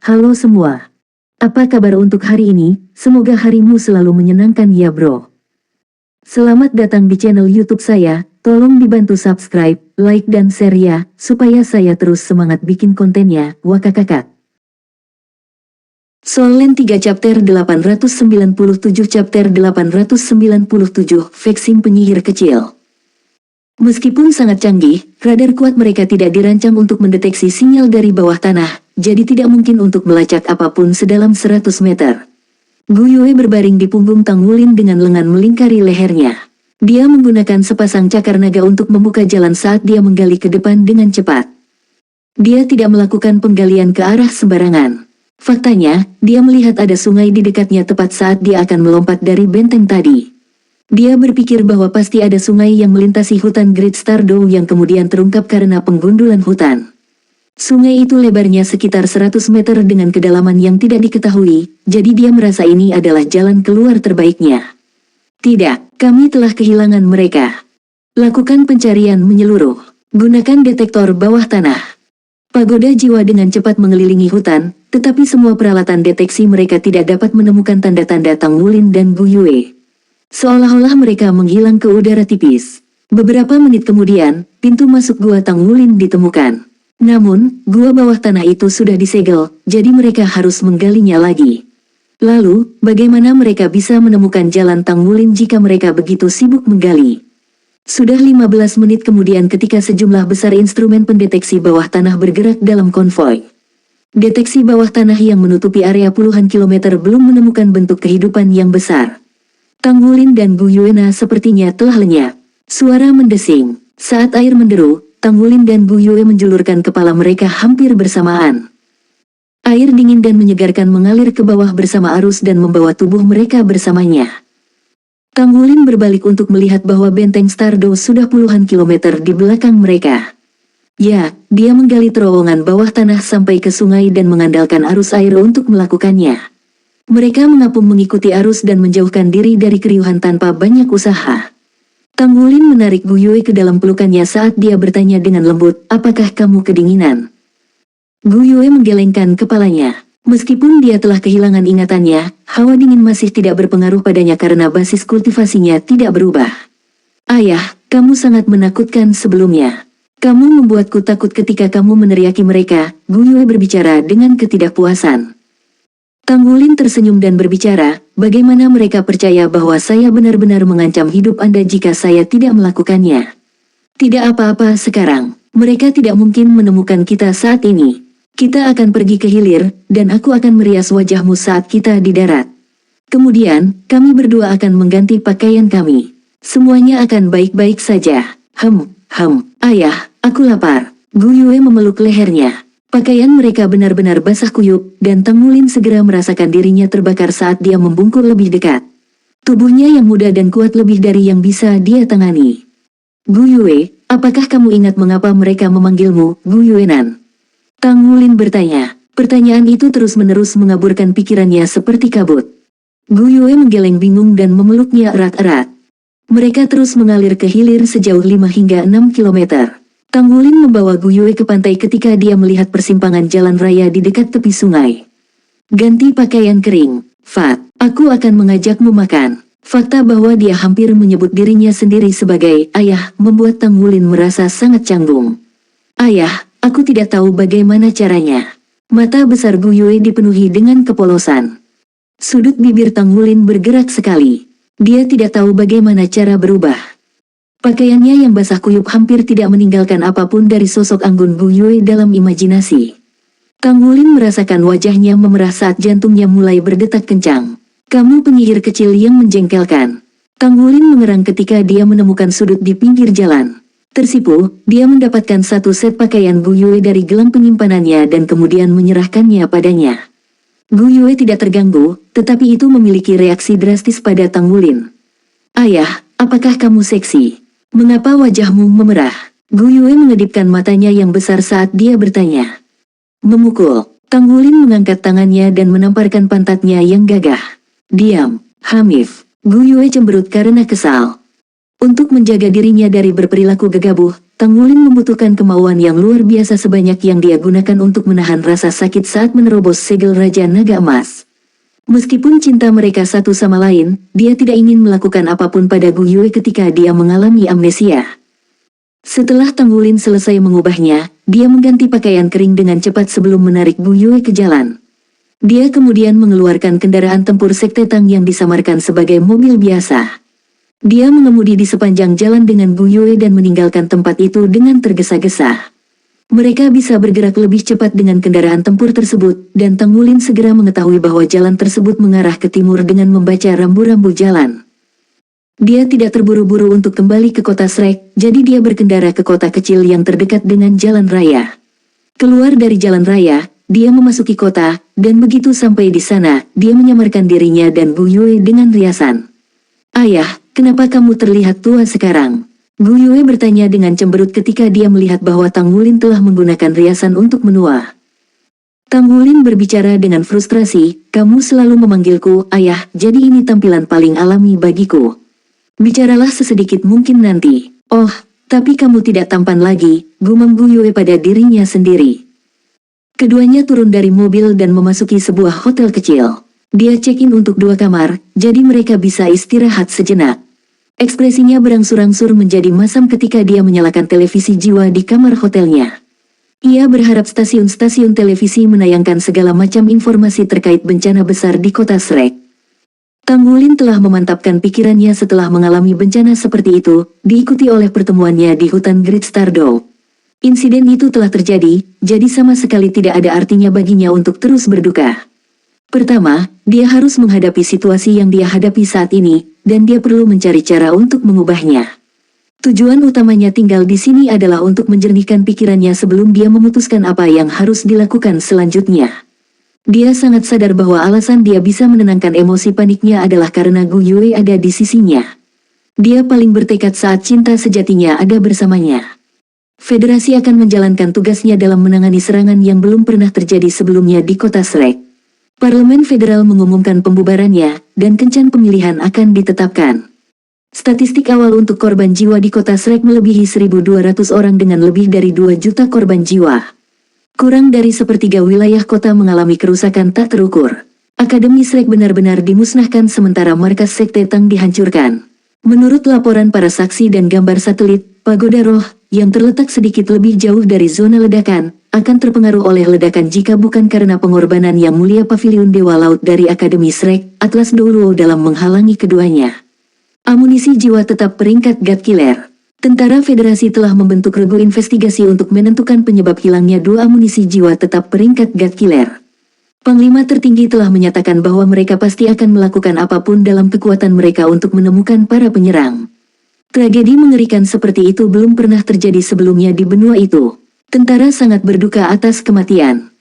Halo semua. Apa kabar untuk hari ini? Semoga harimu selalu menyenangkan ya bro. Selamat datang di channel YouTube saya. Tolong dibantu subscribe, like dan share ya, supaya saya terus semangat bikin kontennya. Wakakakak. Solen 3 chapter 897 chapter 897 vaksin penyihir kecil. Meskipun sangat canggih, radar kuat mereka tidak dirancang untuk mendeteksi sinyal dari bawah tanah, jadi tidak mungkin untuk melacak apapun sedalam 100 meter. Gu Yue berbaring di punggung Tang Wulin dengan lengan melingkari lehernya. Dia menggunakan sepasang cakar naga untuk membuka jalan saat dia menggali ke depan dengan cepat. Dia tidak melakukan penggalian ke arah sembarangan. Faktanya, dia melihat ada sungai di dekatnya tepat saat dia akan melompat dari benteng tadi. Dia berpikir bahwa pasti ada sungai yang melintasi hutan Great Stardow yang kemudian terungkap karena penggundulan hutan. Sungai itu lebarnya sekitar 100 meter dengan kedalaman yang tidak diketahui, jadi dia merasa ini adalah jalan keluar terbaiknya. Tidak, kami telah kehilangan mereka. Lakukan pencarian menyeluruh. Gunakan detektor bawah tanah. Pagoda jiwa dengan cepat mengelilingi hutan, tetapi semua peralatan deteksi mereka tidak dapat menemukan tanda-tanda Tang Wulin dan Gu Yue. Seolah-olah mereka menghilang ke udara tipis. Beberapa menit kemudian, pintu masuk gua Tang Wulin ditemukan. Namun, gua bawah tanah itu sudah disegel, jadi mereka harus menggalinya lagi. Lalu, bagaimana mereka bisa menemukan jalan Tang Wulin jika mereka begitu sibuk menggali? Sudah 15 menit kemudian ketika sejumlah besar instrumen pendeteksi bawah tanah bergerak dalam konvoi. Deteksi bawah tanah yang menutupi area puluhan kilometer belum menemukan bentuk kehidupan yang besar. Tang Wulin dan Gu Yuena sepertinya telah lenyap. Suara mendesing. Saat air menderu, Tang Wulin dan Gu Yue menjulurkan kepala mereka hampir bersamaan. Air dingin dan menyegarkan mengalir ke bawah bersama arus dan membawa tubuh mereka bersamanya. Tang Wulin berbalik untuk melihat bahwa benteng Stardow sudah puluhan kilometer di belakang mereka. Ya, dia menggali terowongan bawah tanah sampai ke sungai dan mengandalkan arus air untuk melakukannya. Mereka mengapung mengikuti arus dan menjauhkan diri dari keriuhan tanpa banyak usaha. Tang Wulin menarik Gu Yue ke dalam pelukannya saat dia bertanya dengan lembut, apakah kamu kedinginan? Gu Yue menggelengkan kepalanya. Meskipun dia telah kehilangan ingatannya, hawa dingin masih tidak berpengaruh padanya karena basis kultivasinya tidak berubah. Ayah, kamu sangat menakutkan sebelumnya. Kamu membuatku takut ketika kamu meneriaki mereka, Gu Yue berbicara dengan ketidakpuasan. Tang Wulin tersenyum dan berbicara, bagaimana mereka percaya bahwa saya benar-benar mengancam hidup Anda jika saya tidak melakukannya? Tidak apa-apa sekarang, mereka tidak mungkin menemukan kita saat ini. Kita akan pergi ke hilir, dan aku akan merias wajahmu saat kita di darat. Kemudian, kami berdua akan mengganti pakaian kami. Semuanya akan baik-baik saja. Ayah, aku lapar. Gu Yue memeluk lehernya. Pakaian mereka benar-benar basah kuyup, dan Tang Wulin segera merasakan dirinya terbakar saat dia membungkuk lebih dekat. Tubuhnya yang muda dan kuat lebih dari yang bisa dia tangani. Gu Yue, apakah kamu ingat mengapa mereka memanggilmu Gu Yuenan? Tang Wulin bertanya. Pertanyaan itu terus-menerus mengaburkan pikirannya seperti kabut. Gu Yue menggeleng bingung dan memeluknya erat-erat. Mereka terus mengalir ke hilir sejauh 5 hingga 6 kilometer. Tang Wulin membawa Gu Yue ke pantai ketika dia melihat persimpangan jalan raya di dekat tepi sungai. Ganti pakaian kering, Fat, aku akan mengajakmu makan. Fakta bahwa dia hampir menyebut dirinya sendiri sebagai ayah membuat Tang Wulin merasa sangat canggung. Ayah, aku tidak tahu bagaimana caranya. Mata besar Gu Yue dipenuhi dengan kepolosan. Sudut bibir Tang Wulin bergerak sekali. Dia tidak tahu bagaimana cara berubah. Pakaiannya yang basah kuyup hampir tidak meninggalkan apapun dari sosok anggun Gu Yue dalam imajinasi. Tang Wulin merasakan wajahnya memerah saat jantungnya mulai berdetak kencang. Kamu penyihir kecil yang menjengkelkan. Tang Wulin mengerang ketika dia menemukan sudut di pinggir jalan. Tersipu, dia mendapatkan satu set pakaian Gu Yue dari gelang penyimpanannya dan kemudian menyerahkannya padanya. Gu Yue tidak terganggu, tetapi itu memiliki reaksi drastis pada Tang Wulin. Ayah, apakah kamu seksi? Mengapa wajahmu memerah? Gu Yue mengedipkan matanya yang besar saat dia bertanya. Memukul. Tang Wulin mengangkat tangannya dan menamparkan pantatnya yang gagah. Diam, Hamif. Gu Yue cemberut karena kesal. Untuk menjaga dirinya dari berperilaku gegabah, Tang Wulin membutuhkan kemauan yang luar biasa sebanyak yang dia gunakan untuk menahan rasa sakit saat menerobos segel Raja Naga Emas. Meskipun cinta mereka satu sama lain, dia tidak ingin melakukan apapun pada Gu Yue ketika dia mengalami amnesia. Setelah Tang Wulin selesai mengubahnya, dia mengganti pakaian kering dengan cepat sebelum menarik Gu Yue ke jalan. Dia kemudian mengeluarkan kendaraan tempur Sekte Tang yang disamarkan sebagai mobil biasa. Dia mengemudi di sepanjang jalan dengan Gu Yue dan meninggalkan tempat itu dengan tergesa-gesa. Mereka bisa bergerak lebih cepat dengan kendaraan tempur tersebut, dan Tang Wulin segera mengetahui bahwa jalan tersebut mengarah ke timur dengan membaca rambu-rambu jalan. Dia tidak terburu-buru untuk kembali ke kota Shrek, jadi dia berkendara ke kota kecil yang terdekat dengan jalan raya. Keluar dari jalan raya, dia memasuki kota, dan begitu sampai di sana, dia menyamarkan dirinya dan Gu Yue dengan riasan. "Ayah, kenapa kamu terlihat tua sekarang?" Gu Yue bertanya dengan cemberut ketika dia melihat bahwa Tang Wulin telah menggunakan riasan untuk menua. Tang Wulin berbicara dengan frustrasi, "Kamu selalu memanggilku ayah, jadi ini tampilan paling alami bagiku. Bicaralah sesedikit mungkin nanti." "Oh, tapi kamu tidak tampan lagi," gumam Gu Yue pada dirinya sendiri. Keduanya turun dari mobil dan memasuki sebuah hotel kecil. Dia check-in untuk 2 kamar, jadi mereka bisa istirahat sejenak. Ekspresinya berangsur-angsur menjadi masam ketika dia menyalakan televisi jiwa di kamar hotelnya. Ia berharap stasiun-stasiun televisi menayangkan segala macam informasi terkait bencana besar di kota Shrek. Tang Wulin telah memantapkan pikirannya setelah mengalami bencana seperti itu, diikuti oleh pertemuannya di hutan Great Stardow. Insiden itu telah terjadi, jadi sama sekali tidak ada artinya baginya untuk terus berduka. Pertama, dia harus menghadapi situasi yang dia hadapi saat ini, dan dia perlu mencari cara untuk mengubahnya. Tujuan utamanya tinggal di sini adalah untuk menjernihkan pikirannya sebelum dia memutuskan apa yang harus dilakukan selanjutnya. Dia sangat sadar bahwa alasan dia bisa menenangkan emosi paniknya adalah karena Gu Yue ada di sisinya. Dia paling bertekad saat cinta sejatinya ada bersamanya. Federasi akan menjalankan tugasnya dalam menangani serangan yang belum pernah terjadi sebelumnya di kota Shrek. Parlemen Federal mengumumkan pembubarannya, dan kencan pemilihan akan ditetapkan. Statistik awal untuk korban jiwa di kota Shrek melebihi 1.200 orang dengan lebih dari 2 juta korban jiwa. Kurang dari sepertiga wilayah kota mengalami kerusakan tak terukur. Akademi Shrek benar-benar dimusnahkan sementara markas Sekte Tang dihancurkan. Menurut laporan para saksi dan gambar satelit, Pagoda Roh, yang terletak sedikit lebih jauh dari zona ledakan, akan terpengaruh oleh ledakan jika bukan karena pengorbanan yang mulia Paviliun Dewa Laut dari Akademi Shrek, Atlas Douluo dalam menghalangi keduanya. Amunisi jiwa tetap peringkat God Killer. Tentara Federasi telah membentuk regu investigasi untuk menentukan penyebab hilangnya 2 amunisi jiwa tetap peringkat God Killer. Panglima tertinggi telah menyatakan bahwa mereka pasti akan melakukan apapun dalam kekuatan mereka untuk menemukan para penyerang. Tragedi mengerikan seperti itu belum pernah terjadi sebelumnya di benua itu. Tentara sangat berduka atas kematian.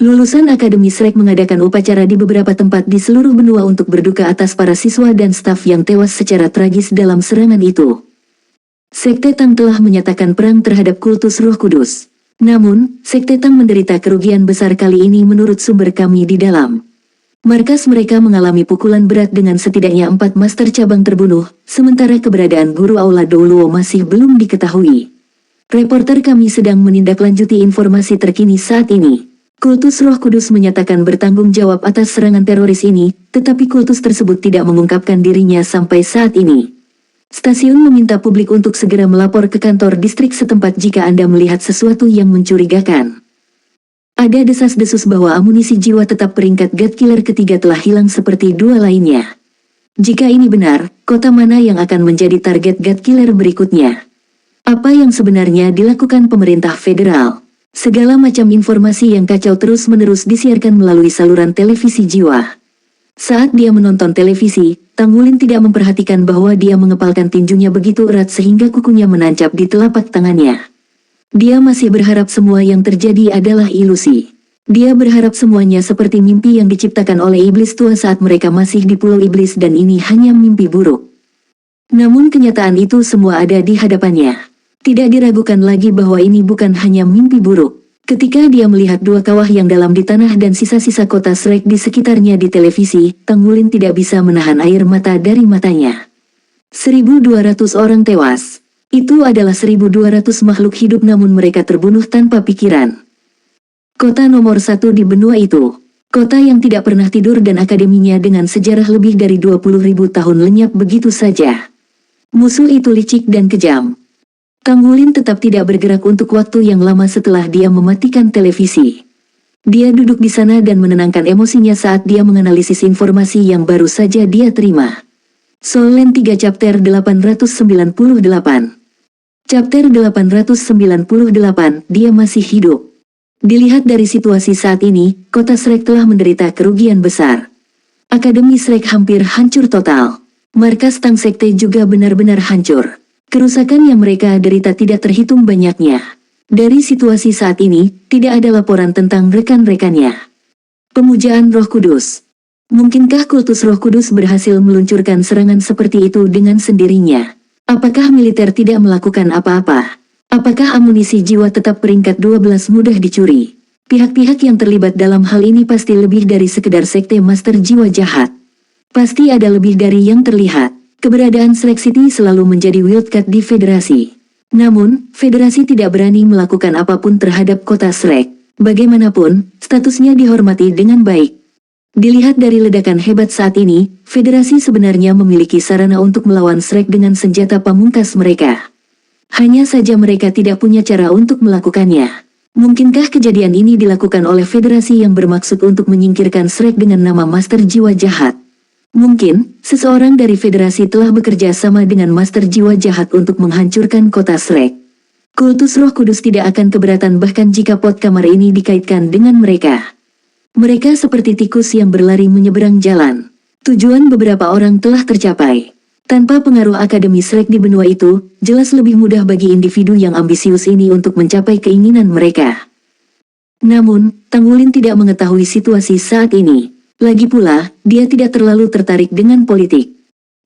Lulusan Akademi Shrek mengadakan upacara di beberapa tempat di seluruh benua untuk berduka atas para siswa dan staf yang tewas secara tragis dalam serangan itu. Sekte Tang telah menyatakan perang terhadap kultus Roh Kudus. Namun, Sekte Tang menderita kerugian besar kali ini menurut sumber kami di dalam. Markas mereka mengalami pukulan berat dengan setidaknya 4 master cabang terbunuh, sementara keberadaan guru Aula Douluo masih belum diketahui. Reporter kami sedang menindaklanjuti informasi terkini saat ini. Kultus Roh Kudus menyatakan bertanggung jawab atas serangan teroris ini, tetapi kultus tersebut tidak mengungkapkan dirinya sampai saat ini. Stasiun meminta publik untuk segera melapor ke kantor distrik setempat jika Anda melihat sesuatu yang mencurigakan. Ada desas-desus bahwa amunisi jiwa tetap peringkat God Killer ketiga telah hilang seperti 2 lainnya. Jika ini benar, kota mana yang akan menjadi target God Killer berikutnya? Apa yang sebenarnya dilakukan pemerintah federal? Segala macam informasi yang kacau terus-menerus disiarkan melalui saluran televisi jiwa. Saat dia menonton televisi, Tang Wulin tidak memperhatikan bahwa dia mengepalkan tinjunya begitu erat sehingga kukunya menancap di telapak tangannya. Dia masih berharap semua yang terjadi adalah ilusi. Dia berharap semuanya seperti mimpi yang diciptakan oleh iblis tua saat mereka masih di Pulau Iblis dan ini hanya mimpi buruk. Namun kenyataan itu semua ada di hadapannya. Tidak diragukan lagi bahwa ini bukan hanya mimpi buruk. Ketika dia melihat 2 kawah yang dalam di tanah dan sisa-sisa kota Shrek di sekitarnya di televisi, Tang Wulin tidak bisa menahan air mata dari matanya. 1.200 orang tewas. Itu adalah 1.200 makhluk hidup namun mereka terbunuh tanpa pikiran. Kota nomor 1 di benua itu. Kota yang tidak pernah tidur dan akademinya dengan sejarah lebih dari 20.000 tahun lenyap begitu saja. Musuh itu licik dan kejam. Tanggulin tetap tidak bergerak untuk waktu yang lama setelah dia mematikan televisi. Dia duduk di sana dan menenangkan emosinya saat dia menganalisis informasi yang baru saja dia terima. Solen 3 Chapter 898. Chapter 898, dia masih hidup. Dilihat dari situasi saat ini, kota Shrek telah menderita kerugian besar. Akademi Shrek hampir hancur total. Markas Tang Sekte juga benar-benar hancur. Kerusakan yang mereka derita tidak terhitung banyaknya. Dari situasi saat ini, tidak ada laporan tentang rekan-rekannya. Pemujaan Roh Kudus. Mungkinkah kultus Roh Kudus berhasil meluncurkan serangan seperti itu dengan sendirinya? Apakah militer tidak melakukan apa-apa? Apakah amunisi jiwa tetap peringkat 12 mudah dicuri? Pihak-pihak yang terlibat dalam hal ini pasti lebih dari sekedar sekte master jiwa jahat. Pasti ada lebih dari yang terlihat. Keberadaan Shrek City selalu menjadi wildcard di federasi. Namun, federasi tidak berani melakukan apapun terhadap kota Shrek. Bagaimanapun, statusnya dihormati dengan baik. Dilihat dari ledakan hebat saat ini, federasi sebenarnya memiliki sarana untuk melawan Shrek dengan senjata pamungkas mereka. Hanya saja mereka tidak punya cara untuk melakukannya. Mungkinkah kejadian ini dilakukan oleh federasi yang bermaksud untuk menyingkirkan Shrek dengan nama Master Jiwa Jahat? Mungkin, seseorang dari federasi telah bekerja sama dengan Master Jiwa Jahat untuk menghancurkan kota Shrek. Kultus Roh Kudus tidak akan keberatan bahkan jika pot kamar ini dikaitkan dengan mereka. Mereka seperti tikus yang berlari menyeberang jalan. Tujuan beberapa orang telah tercapai. Tanpa pengaruh Akademi Shrek di benua itu, jelas lebih mudah bagi individu yang ambisius ini untuk mencapai keinginan mereka. Namun, Tanggulin tidak mengetahui situasi saat ini. Lagi pula, dia tidak terlalu tertarik dengan politik.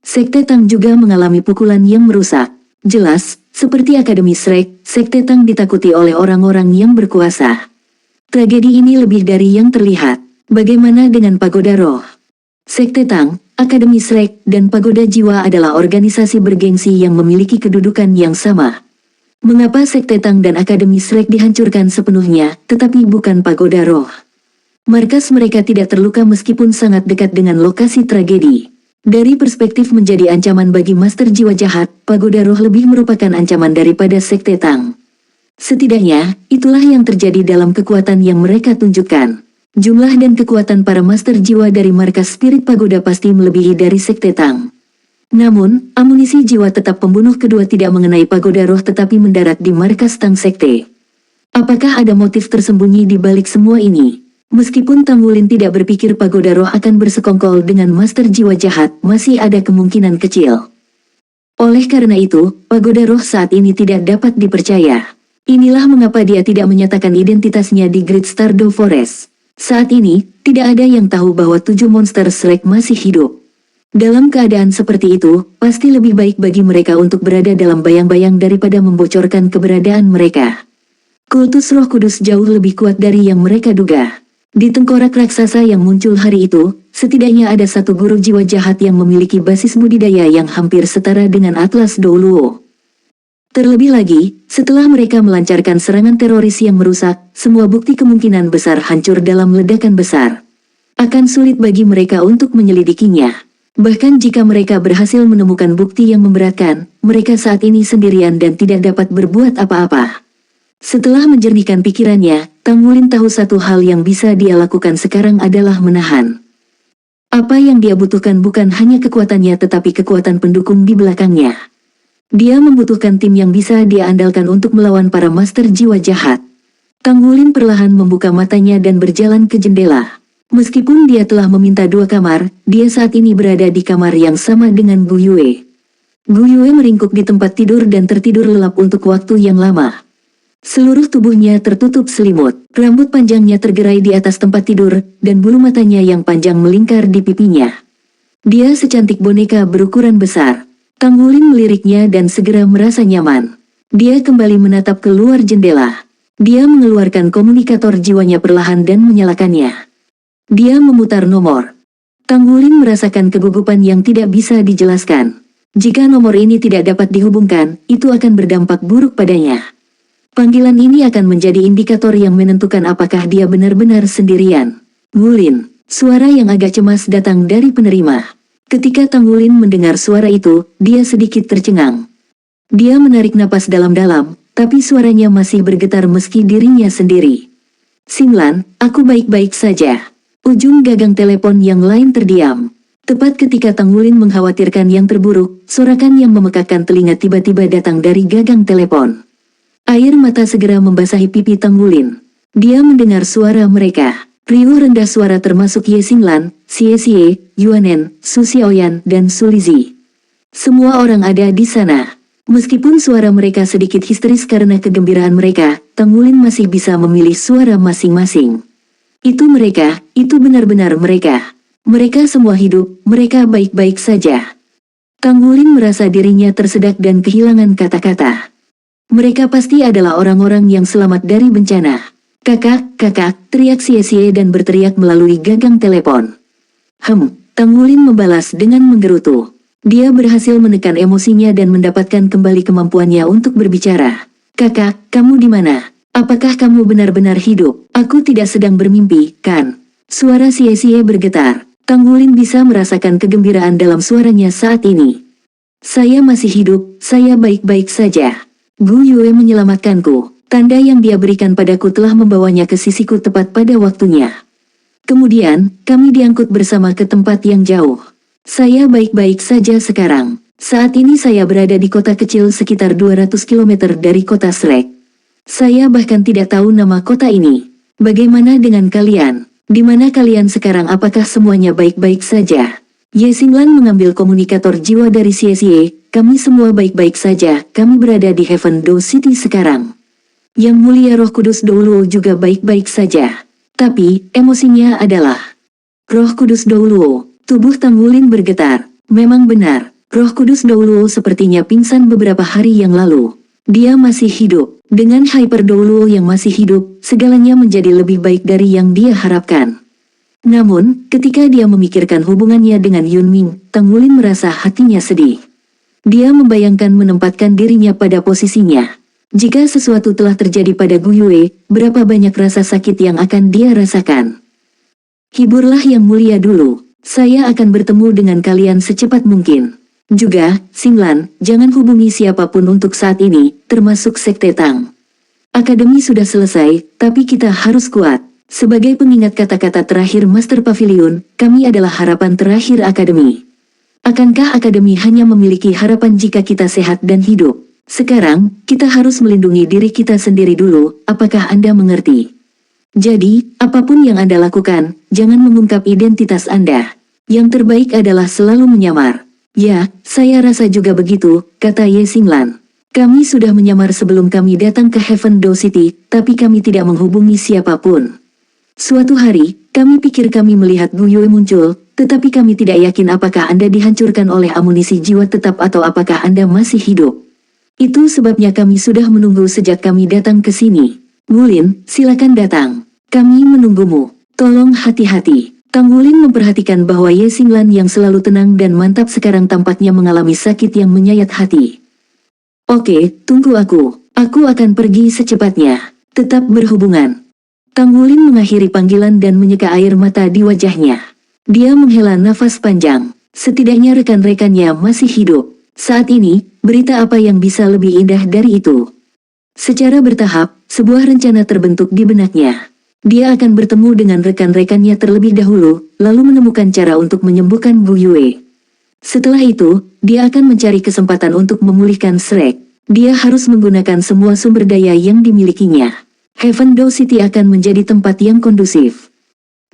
Sekte Tang juga mengalami pukulan yang merusak. Jelas, seperti Akademi Shrek, Sekte Tang ditakuti oleh orang-orang yang berkuasa. Tragedi ini lebih dari yang terlihat. Bagaimana dengan Pagoda Roh? Sekte Tang, Akademi Shrek, dan Pagoda Jiwa adalah organisasi bergengsi yang memiliki kedudukan yang sama. Mengapa Sekte Tang dan Akademi Shrek dihancurkan sepenuhnya, tetapi bukan Pagoda Roh? Markas mereka tidak terluka meskipun sangat dekat dengan lokasi tragedi. Dari perspektif menjadi ancaman bagi Master Jiwa Jahat, Pagoda Roh lebih merupakan ancaman daripada Sekte Tang. Setidaknya, itulah yang terjadi dalam kekuatan yang mereka tunjukkan. Jumlah dan kekuatan para Master Jiwa dari markas Spirit Pagoda pasti melebihi dari Sekte Tang. Namun, amunisi jiwa tetap pembunuh kedua tidak mengenai Pagoda Roh tetapi mendarat di markas Tang Sekte. Apakah ada motif tersembunyi di balik semua ini? Meskipun Tanggulin tidak berpikir Pagoda Roh akan bersekongkol dengan Master Jiwa Jahat, masih ada kemungkinan kecil. Oleh karena itu, Pagoda Roh saat ini tidak dapat dipercaya. Inilah mengapa dia tidak menyatakan identitasnya di Great Stardew Forest. Saat ini, tidak ada yang tahu bahwa 7 monster Shrek masih hidup. Dalam keadaan seperti itu, pasti lebih baik bagi mereka untuk berada dalam bayang-bayang daripada membocorkan keberadaan mereka. Kultus Roh Kudus jauh lebih kuat dari yang mereka duga. Di tengkorak raksasa yang muncul hari itu, setidaknya ada satu guru jiwa jahat yang memiliki basis budidaya yang hampir setara dengan Atlas Douluo. Terlebih lagi, setelah mereka melancarkan serangan teroris yang merusak, semua bukti kemungkinan besar hancur dalam ledakan besar. Akan sulit bagi mereka untuk menyelidikinya. Bahkan jika mereka berhasil menemukan bukti yang memberatkan, mereka saat ini sendirian dan tidak dapat berbuat apa-apa. Setelah menjernihkan pikirannya, Tanggulin tahu satu hal yang bisa dia lakukan sekarang adalah menahan. Apa yang dia butuhkan bukan hanya kekuatannya tetapi kekuatan pendukung di belakangnya. Dia membutuhkan tim yang bisa dia andalkan untuk melawan para Master Jiwa Jahat. Tanggulin perlahan membuka matanya dan berjalan ke jendela. Meskipun dia telah meminta 2 kamar, dia saat ini berada di kamar yang sama dengan Gu Yue. Gu Yue meringkuk di tempat tidur dan tertidur lelap untuk waktu yang lama. Seluruh tubuhnya tertutup selimut, rambut panjangnya tergerai di atas tempat tidur, dan bulu matanya yang panjang melingkar di pipinya. Dia secantik boneka berukuran besar. Tanggulin meliriknya dan segera merasa nyaman. Dia kembali menatap keluar jendela. Dia mengeluarkan komunikator jiwanya perlahan dan menyalakannya. Dia memutar nomor. Tanggulin merasakan kegugupan yang tidak bisa dijelaskan. Jika nomor ini tidak dapat dihubungkan, itu akan berdampak buruk padanya. Panggilan ini akan menjadi indikator yang menentukan apakah dia benar-benar sendirian. Ngulin, suara yang agak cemas datang dari penerima. Ketika Tanggulin mendengar suara itu, dia sedikit tercengang. Dia menarik napas dalam-dalam, tapi suaranya masih bergetar meski dirinya sendiri. Singlan, aku baik-baik saja. Ujung gagang telepon yang lain terdiam. Tepat ketika Tanggulin mengkhawatirkan yang terburuk, sorakan yang memekakkan telinga tiba-tiba datang dari gagang telepon. Air mata segera membasahi pipi Tanggulin. Dia mendengar suara mereka. Riuh rendah suara termasuk Ye Singlan, Xie Xie, Yuanen, Su Xiaoyan, dan Su Lizi. Semua orang ada di sana. Meskipun suara mereka sedikit histeris karena kegembiraan mereka, Tanggulin masih bisa memilih suara masing-masing. Itu mereka, itu benar-benar mereka. Mereka semua hidup, mereka baik-baik saja. Tanggulin merasa dirinya tersedak dan kehilangan kata-kata. Mereka pasti adalah orang-orang yang selamat dari bencana. Kakak, kakak, teriak Xie dan berteriak melalui gagang telepon. Tanggulin membalas dengan menggerutu. Dia berhasil menekan emosinya dan mendapatkan kembali kemampuannya untuk berbicara. Kakak, kamu di mana? Apakah kamu benar-benar hidup? Aku tidak sedang bermimpi, kan? Suara Xie bergetar. Tanggulin bisa merasakan kegembiraan dalam suaranya saat ini. Saya masih hidup, saya baik-baik saja. Gu Yue menyelamatkanku. Tanda yang dia berikan padaku telah membawanya ke sisiku tepat pada waktunya. Kemudian, kami diangkut bersama ke tempat yang jauh. Saya baik-baik saja sekarang. Saat ini saya berada di kota kecil sekitar 200 km dari kota Shrek. Saya bahkan tidak tahu nama kota ini. Bagaimana dengan kalian? Di mana kalian sekarang? Apakah semuanya baik-baik saja? Ye Singlan mengambil komunikator jiwa dari Xie. Kami semua baik-baik saja, kami berada di Heaven Do City sekarang. Yang Mulia Roh Kudus Douluo juga baik-baik saja. Tapi, emosinya adalah Roh Kudus Douluo. Tubuh Tanggulin bergetar. Memang benar, Roh Kudus Douluo sepertinya pingsan beberapa hari yang lalu. Dia masih hidup. Dengan Hyper Douluo yang masih hidup, segalanya menjadi lebih baik dari yang dia harapkan. Namun, ketika dia memikirkan hubungannya dengan Yunming, Tanggulin merasa hatinya sedih. Dia membayangkan menempatkan dirinya pada posisinya. Jika sesuatu telah terjadi pada Gu Yue, berapa banyak rasa sakit yang akan dia rasakan. Hiburlah Yang Mulia dulu. Saya akan bertemu dengan kalian secepat mungkin. Juga, Singlan, jangan hubungi siapapun untuk saat ini, termasuk Sekte Tang. Akademi sudah selesai, tapi kita harus kuat. Sebagai pengingat kata-kata terakhir Master Pavilion, kami adalah harapan terakhir Akademi. Akankah Akademi hanya memiliki harapan jika kita sehat dan hidup? Sekarang, kita harus melindungi diri kita sendiri dulu, apakah Anda mengerti? Jadi, apapun yang Anda lakukan, jangan mengungkap identitas Anda. Yang terbaik adalah selalu menyamar. Ya, saya rasa juga begitu, kata Ye Singlan. Kami sudah menyamar sebelum kami datang ke Heaven Do City, tapi kami tidak menghubungi siapapun. Suatu hari, kami pikir kami melihat Gu Yue muncul, tetapi kami tidak yakin apakah Anda dihancurkan oleh amunisi jiwa tetap atau apakah Anda masih hidup. Itu sebabnya kami sudah menunggu sejak kami datang ke sini. Ngulin, silakan datang. Kami menunggumu. Tolong hati-hati. Tanggulin memperhatikan bahwa Ye Singlan yang selalu tenang dan mantap sekarang tampaknya mengalami sakit yang menyayat hati. Oke, tunggu aku. Aku akan pergi secepatnya. Tetap berhubungan. Tanggulin mengakhiri panggilan dan menyeka air mata di wajahnya. Dia menghela nafas panjang. Setidaknya rekan-rekannya masih hidup. Saat ini, berita apa yang bisa lebih indah dari itu? Secara bertahap, sebuah rencana terbentuk di benaknya. Dia akan bertemu dengan rekan-rekannya terlebih dahulu, lalu menemukan cara untuk menyembuhkan Gu Yue. Setelah itu, dia akan mencari kesempatan untuk memulihkan Shrek. Dia harus menggunakan semua sumber daya yang dimilikinya. Heaven Do City akan menjadi tempat yang kondusif.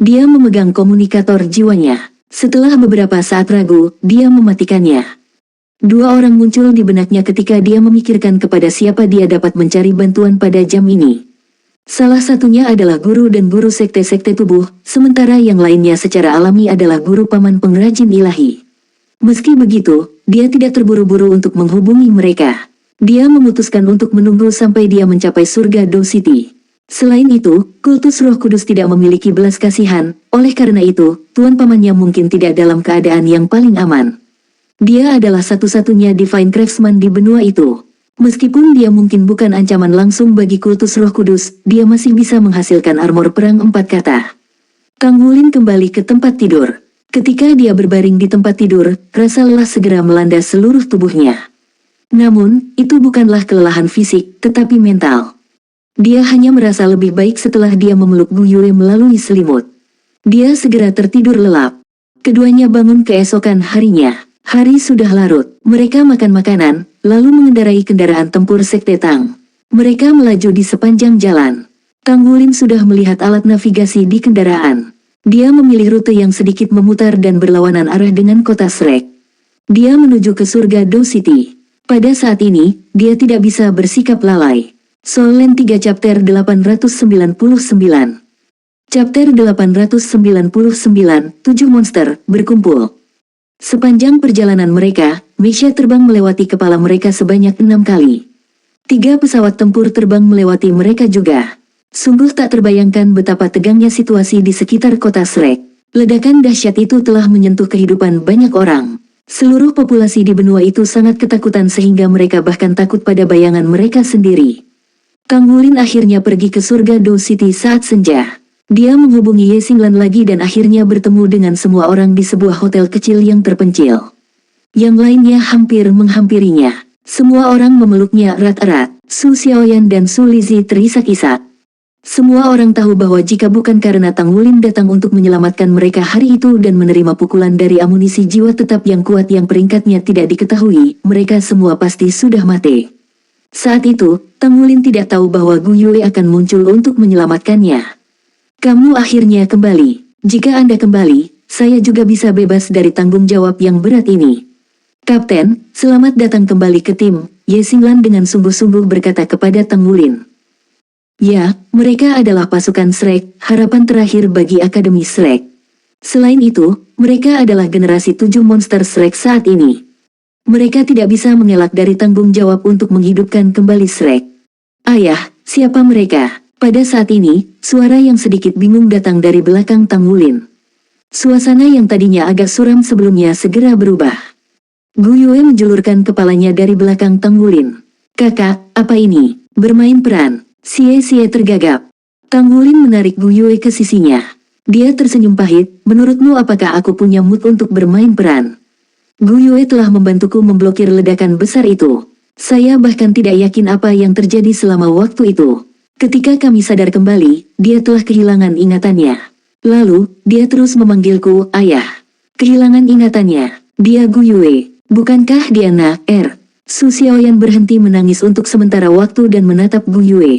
Dia memegang komunikator jiwanya. Setelah beberapa saat ragu, dia mematikannya. Dua orang muncul di benaknya ketika dia memikirkan kepada siapa dia dapat mencari bantuan pada jam ini. Salah satunya adalah guru dan guru sekte-sekte tubuh, sementara yang lainnya secara alami adalah guru paman pengrajin ilahi. Meski begitu, dia tidak terburu-buru untuk menghubungi mereka. Dia memutuskan untuk menunggu sampai dia mencapai surga Do City. Selain itu, kultus Roh Kudus tidak memiliki belas kasihan, oleh karena itu, tuan pamannya mungkin tidak dalam keadaan yang paling aman. Dia adalah satu-satunya Divine Craftsman di benua itu. Meskipun dia mungkin bukan ancaman langsung bagi kultus Roh Kudus, dia masih bisa menghasilkan armor perang 4 kata. Kang Wulin kembali ke tempat tidur. Ketika dia berbaring di tempat tidur, rasa lelah segera melanda seluruh tubuhnya. Namun, itu bukanlah kelelahan fisik, tetapi mental. Dia hanya merasa lebih baik setelah dia memeluk Gu Yue melalui selimut. Dia segera tertidur lelap. Keduanya bangun keesokan harinya. Hari sudah larut. Mereka makan makanan, lalu mengendarai kendaraan tempur Sekte Tang. Mereka melaju di sepanjang jalan. Kang Wulin sudah melihat alat navigasi di kendaraan. Dia memilih rute yang sedikit memutar dan berlawanan arah dengan kota Shrek. Dia menuju ke surga Dou City. Pada saat ini, dia tidak bisa bersikap lalai. Soul Land 3 Chapter 899. Chapter 899, 7 monster berkumpul. Sepanjang perjalanan mereka, Meisha terbang melewati kepala mereka sebanyak 6 kali. 3 pesawat tempur terbang melewati mereka juga. Sungguh tak terbayangkan betapa tegangnya situasi di sekitar kota Shrek. Ledakan dahsyat itu telah menyentuh kehidupan banyak orang. Seluruh populasi di benua itu sangat ketakutan sehingga mereka bahkan takut pada bayangan mereka sendiri. Kang Wulin akhirnya pergi ke surga Dou City saat senja. Dia menghubungi Ye Xinglan lagi dan akhirnya bertemu dengan semua orang di sebuah hotel kecil yang terpencil. Yang lainnya hampir menghampirinya. Semua orang memeluknya erat-erat. Su Xiaoyan dan Su Lizhi terisak-isak. Semua orang tahu bahwa jika bukan karena Kang Wulin datang untuk menyelamatkan mereka hari itu dan menerima pukulan dari amunisi jiwa tetap yang kuat yang peringkatnya tidak diketahui, mereka semua pasti sudah mati. Saat itu, Kang Wulin tidak tahu bahwa Gu Yue akan muncul untuk menyelamatkannya. Kamu akhirnya kembali. Jika Anda kembali, saya juga bisa bebas dari tanggung jawab yang berat ini. Kapten, selamat datang kembali ke tim, Ye Xinglan dengan sungguh-sungguh berkata kepada Kang Wulin. Ya, mereka adalah pasukan Shrek, harapan terakhir bagi Akademi Shrek. Selain itu, mereka adalah generasi 7 monster Shrek saat ini. Mereka tidak bisa mengelak dari tanggung jawab untuk menghidupkan kembali Shrek. Ayah, siapa mereka? Pada saat ini, suara yang sedikit bingung datang dari belakang Kang Wulin. Suasana yang tadinya agak suram sebelumnya segera berubah. Gu Yue menjulurkan kepalanya dari belakang Kang Wulin. Kakak, apa ini? Bermain peran? Xie tergagap. Kang Wulin menarik Gu Yue ke sisinya. Dia tersenyum pahit, menurutmu apakah aku punya mood untuk bermain peran? Gu Yue telah membantuku memblokir ledakan besar itu. Saya bahkan tidak yakin apa yang terjadi selama waktu itu. Ketika kami sadar kembali, dia telah kehilangan ingatannya. Lalu, dia terus memanggilku, ayah. Kehilangan ingatannya. Dia Gu Yue. Bukankah dia Su Xiaoyan berhenti menangis untuk sementara waktu dan menatap Gu Yue.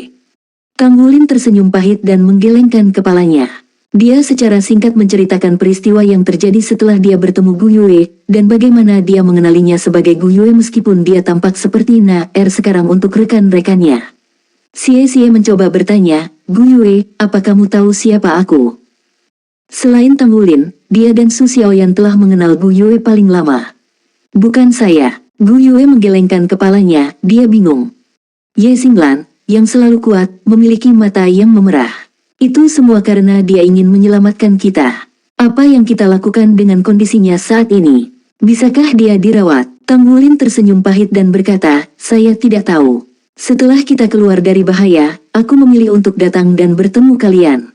Kang Wulin tersenyum pahit dan menggelengkan kepalanya. Dia secara singkat menceritakan peristiwa yang terjadi setelah dia bertemu Gu Yue, dan bagaimana dia mengenalinya sebagai Gu Yue meskipun dia tampak seperti sekarang untuk rekan-rekannya. Xie mencoba bertanya, Gu Yue, apa kamu tahu siapa aku? Selain Kang Wulin, dia dan Su Xiaoyan telah mengenal Gu Yue paling lama. Bukan saya. Gu Yue menggelengkan kepalanya, dia bingung. Ye Xinglan, yang selalu kuat, memiliki mata yang memerah. Itu semua karena dia ingin menyelamatkan kita. Apa yang kita lakukan dengan kondisinya saat ini? Bisakah dia dirawat? Kang Wulin tersenyum pahit dan berkata, saya tidak tahu. Setelah kita keluar dari bahaya, aku memilih untuk datang dan bertemu kalian.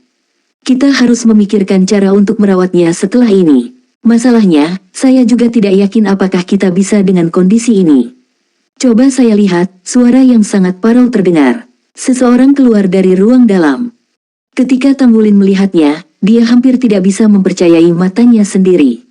Kita harus memikirkan cara untuk merawatnya setelah ini. Masalahnya, saya juga tidak yakin apakah kita bisa dengan kondisi ini. Coba saya lihat, suara yang sangat parau terdengar. Seseorang keluar dari ruang dalam. Ketika Kang Wulin melihatnya, dia hampir tidak bisa mempercayai matanya sendiri.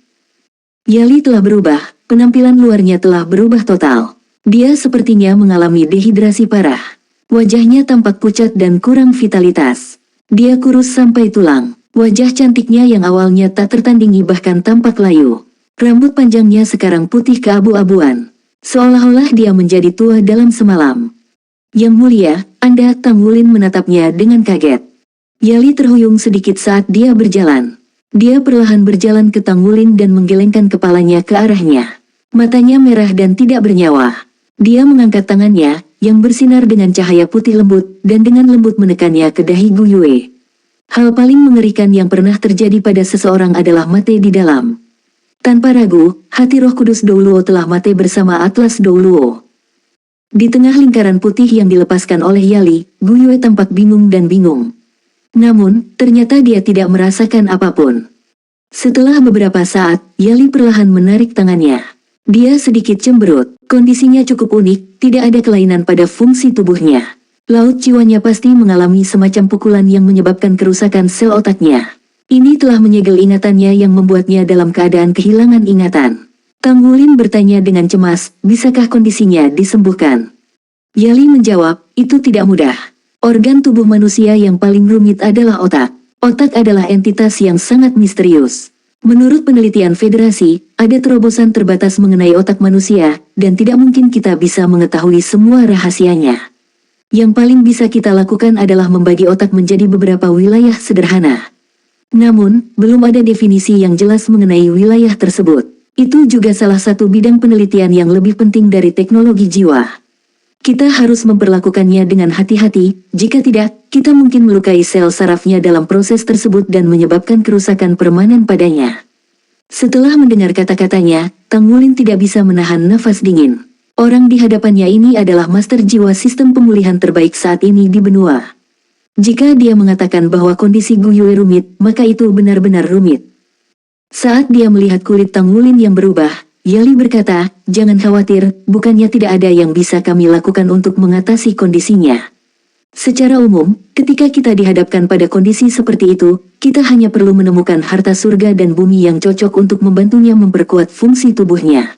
Yali telah berubah, penampilan luarnya telah berubah total. Dia sepertinya mengalami dehidrasi parah. Wajahnya tampak pucat dan kurang vitalitas. Dia kurus sampai tulang. Wajah cantiknya yang awalnya tak tertandingi bahkan tampak layu. Rambut panjangnya sekarang putih keabu-abuan. Seolah-olah dia menjadi tua dalam semalam. Yang mulia, Anda, Kang Wulin menatapnya dengan kaget. Yali terhuyung sedikit saat dia berjalan. Dia perlahan berjalan ke Kang Wulin dan menggelengkan kepalanya ke arahnya. Matanya merah dan tidak bernyawa. Dia mengangkat tangannya, yang bersinar dengan cahaya putih lembut, dan dengan lembut menekannya ke dahi Gu Yue. Hal paling mengerikan yang pernah terjadi pada seseorang adalah mati di dalam. Tanpa ragu, hati Roh Kudus Douluo telah mati bersama Atlas Douluo. Di tengah lingkaran putih yang dilepaskan oleh Yali, Guyue tampak bingung dan bingung. Namun, ternyata dia tidak merasakan apapun. Setelah beberapa saat, Yali perlahan menarik tangannya. Dia sedikit cemberut, kondisinya cukup unik, tidak ada kelainan pada fungsi tubuhnya. Laut jiwanya pasti mengalami semacam pukulan yang menyebabkan kerusakan sel otaknya. Ini telah menyegel ingatannya yang membuatnya dalam keadaan kehilangan ingatan. Tang Wulin bertanya dengan cemas, bisakah kondisinya disembuhkan? Yali menjawab, itu tidak mudah. Organ tubuh manusia yang paling rumit adalah otak. Otak adalah entitas yang sangat misterius. Menurut penelitian Federasi, ada terobosan terbatas mengenai otak manusia, dan tidak mungkin kita bisa mengetahui semua rahasianya. Yang paling bisa kita lakukan adalah membagi otak menjadi beberapa wilayah sederhana. Namun, belum ada definisi yang jelas mengenai wilayah tersebut. Itu juga salah satu bidang penelitian yang lebih penting dari teknologi jiwa. Kita harus memperlakukannya dengan hati-hati, jika tidak, kita mungkin melukai sel sarafnya dalam proses tersebut dan menyebabkan kerusakan permanen padanya. Setelah mendengar kata-katanya, Tang Wulin tidak bisa menahan nafas dingin. Orang di hadapannya ini adalah master jiwa sistem pemulihan terbaik saat ini di benua. Jika dia mengatakan bahwa kondisi Guyue rumit, maka itu benar-benar rumit. Saat dia melihat kulit Tang Wulin yang berubah, Yali berkata, jangan khawatir, bukannya tidak ada yang bisa kami lakukan untuk mengatasi kondisinya. Secara umum, ketika kita dihadapkan pada kondisi seperti itu, kita hanya perlu menemukan harta surga dan bumi yang cocok untuk membantunya memperkuat fungsi tubuhnya.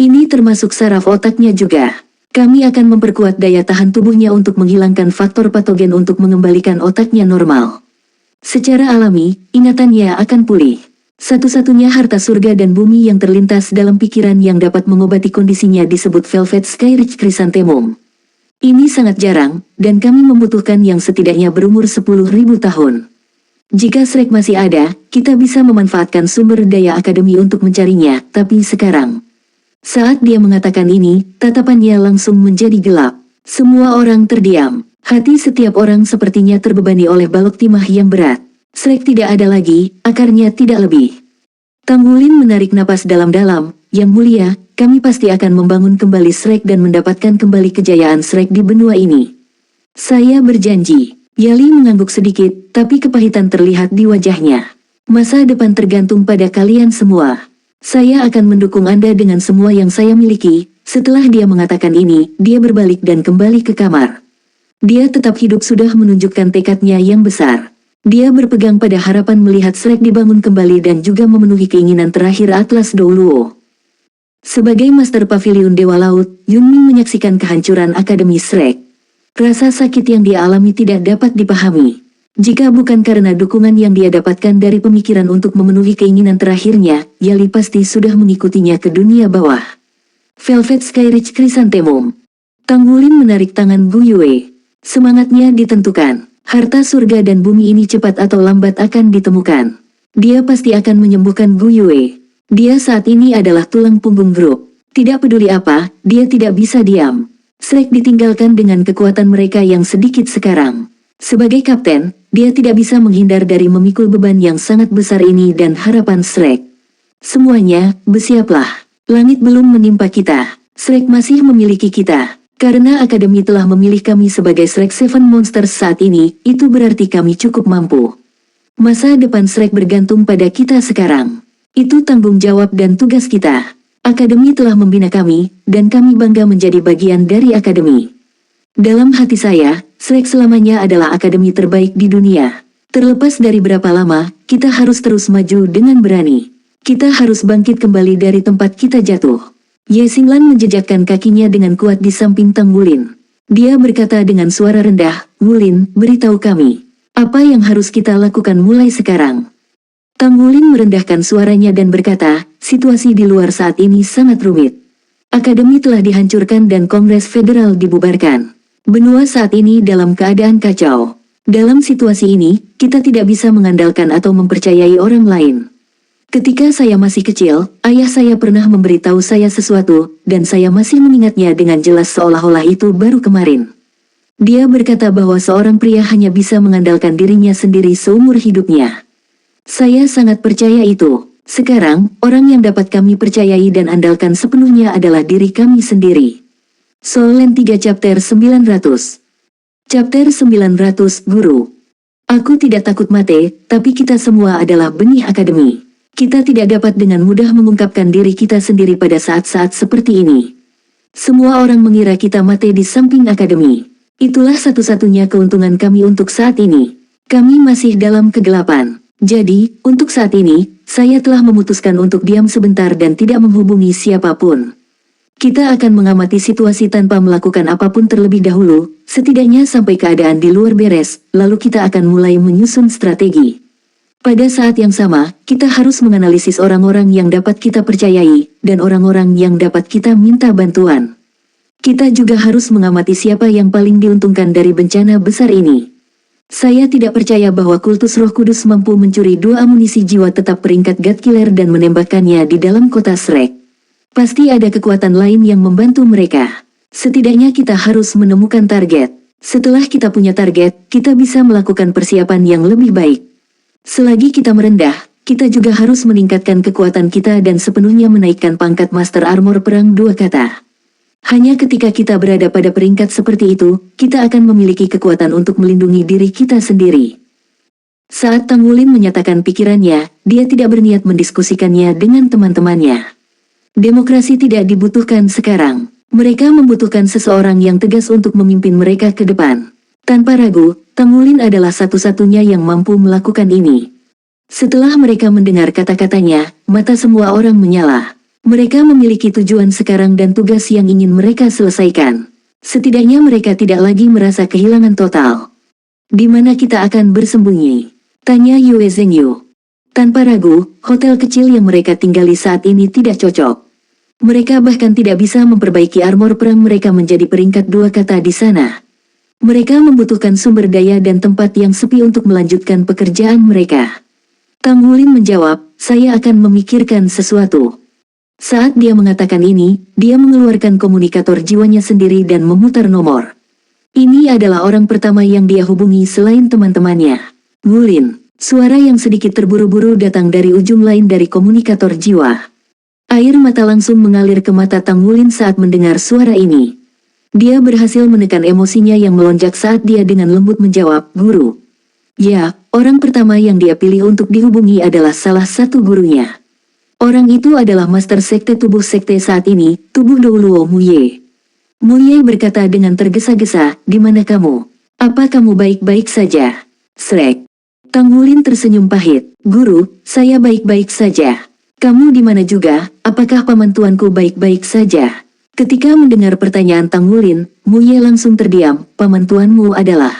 Ini termasuk saraf otaknya juga. Kami akan memperkuat daya tahan tubuhnya untuk menghilangkan faktor patogen untuk mengembalikan otaknya normal. Secara alami, ingatannya akan pulih. Satu-satunya harta surga dan bumi yang terlintas dalam pikiran yang dapat mengobati kondisinya disebut Velvet Skyridge Chrysanthemum. Ini sangat jarang, dan kami membutuhkan yang setidaknya berumur 10.000 tahun. Jika Shrek masih ada, kita bisa memanfaatkan sumber daya akademi untuk mencarinya, tapi sekarang. Saat dia mengatakan ini, tatapannya langsung menjadi gelap. Semua orang terdiam. Hati setiap orang sepertinya terbebani oleh balok timah yang berat. Shrek tidak ada lagi, akarnya tidak lebih. Tang Wulin menarik napas dalam-dalam, Yang Mulia, kami pasti akan membangun kembali Shrek dan mendapatkan kembali kejayaan Shrek di benua ini. Saya berjanji. Yali mengangguk sedikit, tapi kepahitan terlihat di wajahnya. Masa depan tergantung pada kalian semua. Saya akan mendukung Anda dengan semua yang saya miliki. Setelah dia mengatakan ini, dia berbalik dan kembali ke kamar. Dia tetap hidup sudah menunjukkan tekadnya yang besar. Dia berpegang pada harapan melihat Shrek dibangun kembali dan juga memenuhi keinginan terakhir Atlas Douluo. Sebagai Master Pavilion Dewa Laut, Yunming menyaksikan kehancuran Akademi Shrek. Rasa sakit yang dia alami tidak dapat dipahami. Jika bukan karena dukungan yang dia dapatkan dari pemikiran untuk memenuhi keinginan terakhirnya, Yali pasti sudah mengikutinya ke dunia bawah. Velvet Skyridge Chrysanthemum. Tang Wulin menarik tangan Guyue. Semangatnya ditentukan. Harta surga dan bumi ini cepat atau lambat akan ditemukan. Dia pasti akan menyembuhkan Guyue. Dia saat ini adalah tulang punggung grup. Tidak peduli apa, dia tidak bisa diam. Shrek ditinggalkan dengan kekuatan mereka yang sedikit sekarang. Sebagai kapten, dia tidak bisa menghindar dari memikul beban yang sangat besar ini dan harapan Shrek. Semuanya, bersiaplah. Langit belum menimpa kita. Shrek masih memiliki kita. Karena Akademi telah memilih kami sebagai Shrek Seven Monsters saat ini, itu berarti kami cukup mampu. Masa depan Shrek bergantung pada kita sekarang. Itu tanggung jawab dan tugas kita. Akademi telah membina kami, dan kami bangga menjadi bagian dari Akademi. Dalam hati saya, Shrek selamanya adalah Akademi terbaik di dunia. Terlepas dari berapa lama, kita harus terus maju dengan berani. Kita harus bangkit kembali dari tempat kita jatuh. Ye Xinglan menjejakkan kakinya dengan kuat di samping Tang Wulin. Dia berkata dengan suara rendah, Wulin, beritahu kami. Apa yang harus kita lakukan mulai sekarang? Tang Wulin merendahkan suaranya dan berkata, situasi di luar saat ini sangat rumit. Akademi telah dihancurkan dan Kongres Federal dibubarkan. Benua saat ini dalam keadaan kacau. Dalam situasi ini, kita tidak bisa mengandalkan atau mempercayai orang lain. Ketika saya masih kecil, ayah saya pernah memberitahu saya sesuatu, dan saya masih mengingatnya dengan jelas seolah-olah itu baru kemarin. Dia berkata bahwa seorang pria hanya bisa mengandalkan dirinya sendiri seumur hidupnya. Saya sangat percaya itu. Sekarang, orang yang dapat kami percayai dan andalkan sepenuhnya adalah diri kami sendiri. Solen 3 Chapter 900. Chapter 900, Guru. Aku tidak takut mati, tapi kita semua adalah benih akademi. Kita tidak dapat dengan mudah mengungkapkan diri kita sendiri pada saat-saat seperti ini. Semua orang mengira kita mati di samping akademi. Itulah satu-satunya keuntungan kami untuk saat ini. Kami masih dalam kegelapan. Jadi, untuk saat ini, saya telah memutuskan untuk diam sebentar dan tidak menghubungi siapapun. Kita akan mengamati situasi tanpa melakukan apapun terlebih dahulu, setidaknya sampai keadaan di luar beres, lalu kita akan mulai menyusun strategi. Pada saat yang sama, kita harus menganalisis orang-orang yang dapat kita percayai, dan orang-orang yang dapat kita minta bantuan. Kita juga harus mengamati siapa yang paling diuntungkan dari bencana besar ini. Saya tidak percaya bahwa kultus Roh Kudus mampu mencuri 2 amunisi jiwa tetap peringkat God Killer dan menembakkannya di dalam kota Shrek. Pasti ada kekuatan lain yang membantu mereka. Setidaknya kita harus menemukan target. Setelah kita punya target, kita bisa melakukan persiapan yang lebih baik. Selagi kita merendah, kita juga harus meningkatkan kekuatan kita dan sepenuhnya menaikkan pangkat Master Armor Perang 2 kata. Hanya ketika kita berada pada peringkat seperti itu, kita akan memiliki kekuatan untuk melindungi diri kita sendiri. Saat Tang Wulin menyatakan pikirannya, dia tidak berniat mendiskusikannya dengan teman-temannya. Demokrasi tidak dibutuhkan sekarang. Mereka membutuhkan seseorang yang tegas untuk memimpin mereka ke depan. Tanpa ragu, Tang Wulin adalah satu-satunya yang mampu melakukan ini. Setelah mereka mendengar kata-katanya, mata semua orang menyala. Mereka memiliki tujuan sekarang dan tugas yang ingin mereka selesaikan. Setidaknya mereka tidak lagi merasa kehilangan total. Di mana kita akan bersembunyi? Tanya Yue Zhengyu. Tanpa ragu, hotel kecil yang mereka tinggali saat ini tidak cocok. Mereka bahkan tidak bisa memperbaiki armor perang mereka menjadi peringkat 2 kata di sana. Mereka membutuhkan sumber daya dan tempat yang sepi untuk melanjutkan pekerjaan mereka. Tang Wulin menjawab, saya akan memikirkan sesuatu. Saat dia mengatakan ini, dia mengeluarkan komunikator jiwanya sendiri dan memutar nomor. Ini adalah orang pertama yang dia hubungi selain teman-temannya. Wulin, suara yang sedikit terburu-buru datang dari ujung lain dari komunikator jiwa. Air mata langsung mengalir ke mata Tang Wulin saat mendengar suara ini. Dia berhasil menekan emosinya yang melonjak saat dia dengan lembut menjawab, Guru. Ya, orang pertama yang dia pilih untuk dihubungi adalah salah satu gurunya. Orang itu adalah Master Sekte Tubuh Sekte saat ini, Tubuh Douluo Muye. Muye berkata dengan tergesa-gesa, di mana kamu? Apa kamu baik-baik saja? Shrek. Tang Wulin tersenyum pahit, Guru, saya baik-baik saja. Kamu di mana juga, apakah paman tuanku baik-baik saja? Ketika mendengar pertanyaan Tang Wulin, Muye langsung terdiam, paman tuanmu adalah...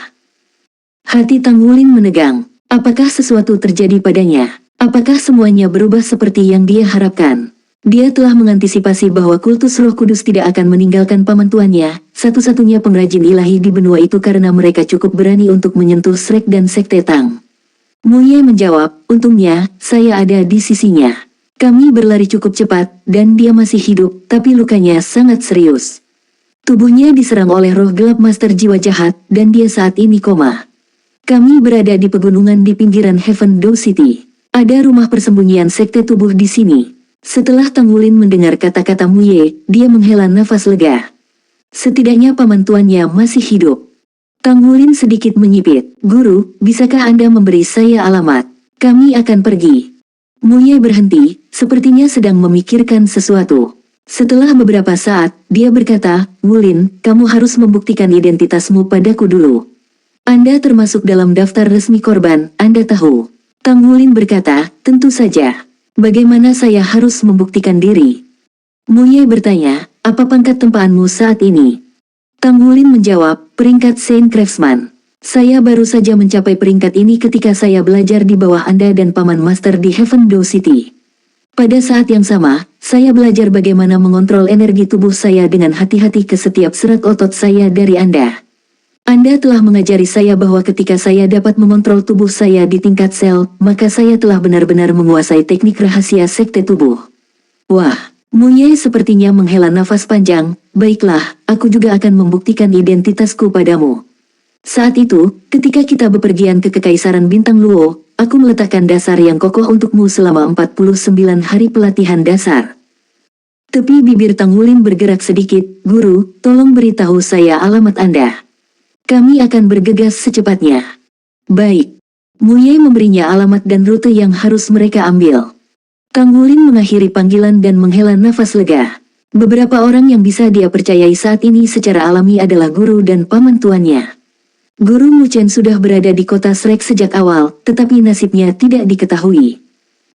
Hati Tang Wulin menegang, apakah sesuatu terjadi padanya? Apakah semuanya berubah seperti yang dia harapkan? Dia telah mengantisipasi bahwa kultus Roh Kudus tidak akan meninggalkan paman tuannya, satu-satunya pengrajin ilahi di benua itu karena mereka cukup berani untuk menyentuh Shrek dan Sekte Tang. Muye menjawab, untungnya, saya ada di sisinya. Kami berlari cukup cepat, dan dia masih hidup, tapi lukanya sangat serius. Tubuhnya diserang oleh roh gelap Master Jiwa Jahat, dan dia saat ini koma. Kami berada di pegunungan di pinggiran Heaven Dow City. Ada rumah persembunyian sekte tubuh di sini. Setelah Tang Wulin mendengar kata-kata Muye, dia menghela nafas lega. Setidaknya paman tuannya masih hidup. Tang Wulin sedikit menyipit, Guru, bisakah Anda memberi saya alamat? Kami akan pergi. Muye berhenti, sepertinya sedang memikirkan sesuatu. Setelah beberapa saat, dia berkata, Wulin, kamu harus membuktikan identitasmu padaku dulu. Anda termasuk dalam daftar resmi korban, Anda tahu. Tang Wulin berkata, tentu saja. Bagaimana saya harus membuktikan diri? Muye bertanya, apa pangkat tempaanmu saat ini? Tang Wulin menjawab, peringkat Saint Craftsman. Saya baru saja mencapai peringkat ini ketika saya belajar di bawah Anda dan Paman Master di Heaven Dow City. Pada saat yang sama, saya belajar bagaimana mengontrol energi tubuh saya dengan hati-hati ke setiap serat otot saya dari Anda. Anda telah mengajari saya bahwa ketika saya dapat mengontrol tubuh saya di tingkat sel, maka saya telah benar-benar menguasai teknik rahasia sekte tubuh. Wah, Muye sepertinya menghela nafas panjang, baiklah, aku juga akan membuktikan identitasku padamu. Saat itu, ketika kita bepergian ke Kekaisaran Bintang Luo, aku meletakkan dasar yang kokoh untukmu selama 49 hari pelatihan dasar. Tepi bibir Tang Wulin bergerak sedikit, Guru, tolong beritahu saya alamat Anda. Kami akan bergegas secepatnya. Baik. Mu Ye memberinya alamat dan rute yang harus mereka ambil. Tang Wulin mengakhiri panggilan dan menghela nafas lega. Beberapa orang yang bisa dia percayai saat ini secara alami adalah guru dan paman tuannya. Guru Mu Chen sudah berada di kota Shrek sejak awal, tetapi nasibnya tidak diketahui.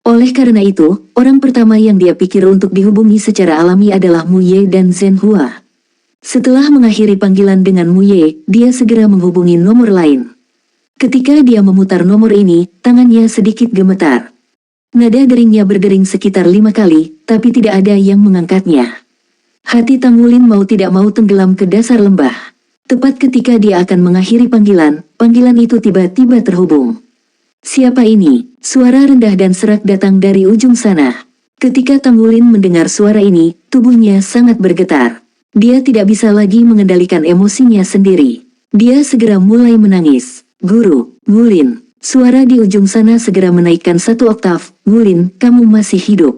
Oleh karena itu, orang pertama yang dia pikir untuk dihubungi secara alami adalah Mu Ye dan Zhen Hua. Setelah mengakhiri panggilan dengan Mu Ye, dia segera menghubungi nomor lain. Ketika dia memutar nomor ini, tangannya sedikit gemetar. Nada deringnya berdering sekitar 5 kali, tapi tidak ada yang mengangkatnya. Hati Tang Wulin mau tidak mau tenggelam ke dasar lembah. Tepat ketika dia akan mengakhiri panggilan, panggilan itu tiba-tiba terhubung. Siapa ini? Suara rendah dan serak datang dari ujung sana. Ketika Tang Wulin mendengar suara ini, tubuhnya sangat bergetar. Dia tidak bisa lagi mengendalikan emosinya sendiri. Dia segera mulai menangis. Guru, Wulin. Suara di ujung sana segera menaikkan 1 oktav. Wulin, kamu masih hidup.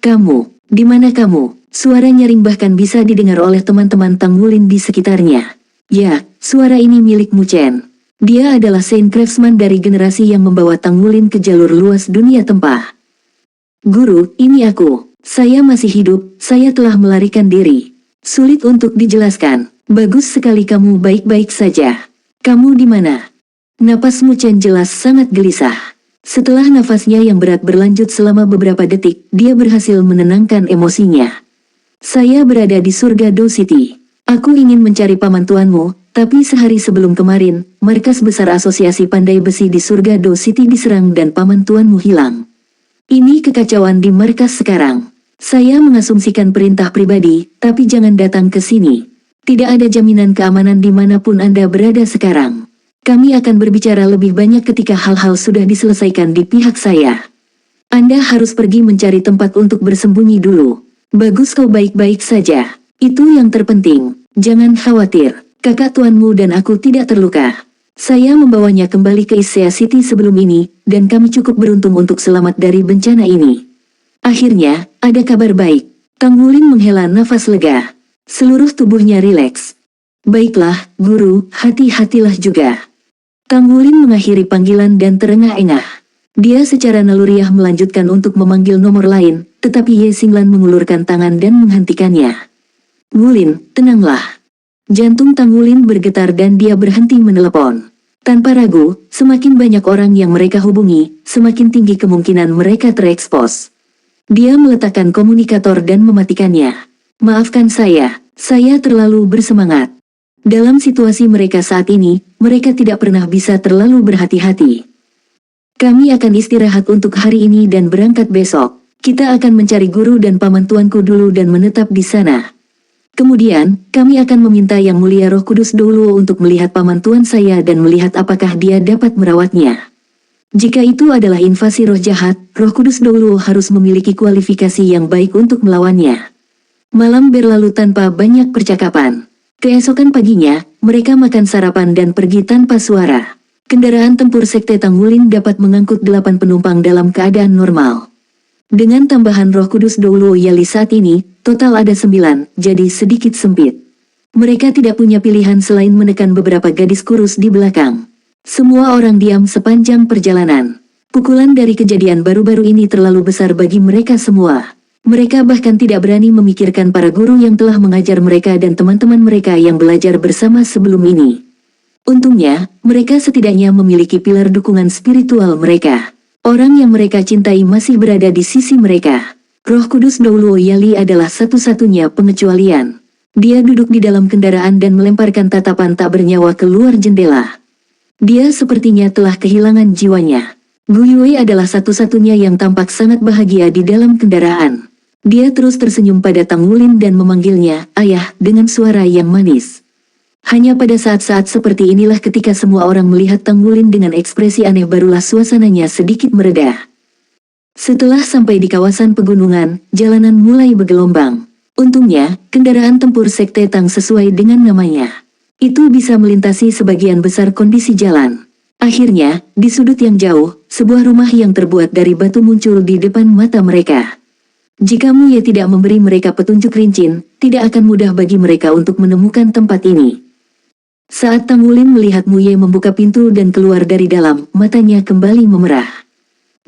Kamu, di mana kamu? Suara nyaring bahkan bisa didengar oleh teman-teman Tang Wulin di sekitarnya. Ya, suara ini milik Mu Chen. Dia adalah Saint Craftsman dari generasi yang membawa Tang Wulin ke jalur luas dunia tempah. Guru, ini aku. Saya masih hidup, saya telah melarikan diri. Sulit untuk dijelaskan. Bagus sekali kamu baik-baik saja. Kamu di mana? Napas Mu Chen jelas sangat gelisah. Setelah nafasnya yang berat berlanjut selama beberapa detik, dia berhasil menenangkan emosinya. Saya berada di surga Do City. Aku ingin mencari paman tuanmu, tapi sehari sebelum kemarin, markas besar asosiasi pandai besi di surga Do City diserang dan paman tuanmu hilang. Ini kekacauan di markas sekarang. Saya mengasumsikan perintah pribadi, tapi jangan datang ke sini. Tidak ada jaminan keamanan dimanapun Anda berada sekarang. Kami akan berbicara lebih banyak ketika hal-hal sudah diselesaikan di pihak saya. Anda harus pergi mencari tempat untuk bersembunyi dulu. Bagus kau baik-baik saja. Itu yang terpenting. Jangan khawatir. Kakak tuanmu dan aku tidak terluka. Saya membawanya kembali ke Isea City sebelum ini, dan kami cukup beruntung untuk selamat dari bencana ini. Akhirnya, ada kabar baik. Tang Wulin menghela nafas lega. Seluruh tubuhnya rileks. Baiklah, guru, hati-hatilah juga. Tang Wulin mengakhiri panggilan dan terengah-engah. Dia secara naluriah melanjutkan untuk memanggil nomor lain, tetapi Ye Xinglan mengulurkan tangan dan menghentikannya. Wulin, tenanglah. Jantung Tang Wulin bergetar dan dia berhenti menelepon. Tanpa ragu, semakin banyak orang yang mereka hubungi, semakin tinggi kemungkinan mereka terekspos. Dia meletakkan komunikator dan mematikannya. Maafkan saya terlalu bersemangat. Dalam situasi mereka saat ini, mereka tidak pernah bisa terlalu berhati-hati. Kami akan istirahat untuk hari ini dan berangkat besok. Kita akan mencari guru dan paman tuanku dulu dan menetap di sana. Kemudian, kami akan meminta Yang Mulia Roh Kudus dulu untuk melihat paman tuan saya dan melihat apakah dia dapat merawatnya. Jika itu adalah invasi roh jahat, Roh Kudus dulu harus memiliki kualifikasi yang baik untuk melawannya. Malam berlalu tanpa banyak percakapan. Keesokan paginya, mereka makan sarapan dan pergi tanpa suara. Kendaraan tempur Sekte Tang Wulin dapat mengangkut 8 penumpang dalam keadaan normal. Dengan tambahan Roh Kudus Doulo Yali saat ini, total ada 9, jadi sedikit sempit. Mereka tidak punya pilihan selain menekan beberapa gadis kurus di belakang. Semua orang diam sepanjang perjalanan. Pukulan dari kejadian baru-baru ini terlalu besar bagi mereka semua. Mereka bahkan tidak berani memikirkan para guru yang telah mengajar mereka dan teman-teman mereka yang belajar bersama sebelum ini. Untungnya, mereka setidaknya memiliki pilar dukungan spiritual mereka. Orang yang mereka cintai masih berada di sisi mereka. Roh Kudus Doulo Yali adalah satu-satunya pengecualian. Dia duduk di dalam kendaraan dan melemparkan tatapan tak bernyawa keluar jendela. Dia sepertinya telah kehilangan jiwanya. Gu Yue adalah satu-satunya yang tampak sangat bahagia di dalam kendaraan. Dia terus tersenyum pada Tang Wulin dan memanggilnya, "Ayah," dengan suara yang manis. Hanya pada saat-saat seperti inilah ketika semua orang melihat Tang Wulin dengan ekspresi aneh barulah suasananya sedikit mereda. Setelah sampai di kawasan pegunungan, jalanan mulai bergelombang. Untungnya, kendaraan tempur Sekte Tang sesuai dengan namanya. Itu bisa melintasi sebagian besar kondisi jalan. Akhirnya, di sudut yang jauh, sebuah rumah yang terbuat dari batu muncul di depan mata mereka. Jika Muye tidak memberi mereka petunjuk rinci, tidak akan mudah bagi mereka untuk menemukan tempat ini. Saat Tang Wulin melihat Muye membuka pintu dan keluar dari dalam, matanya kembali memerah.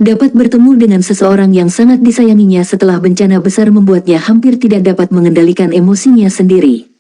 Dapat bertemu dengan seseorang yang sangat disayanginya setelah bencana besar membuatnya hampir tidak dapat mengendalikan emosinya sendiri.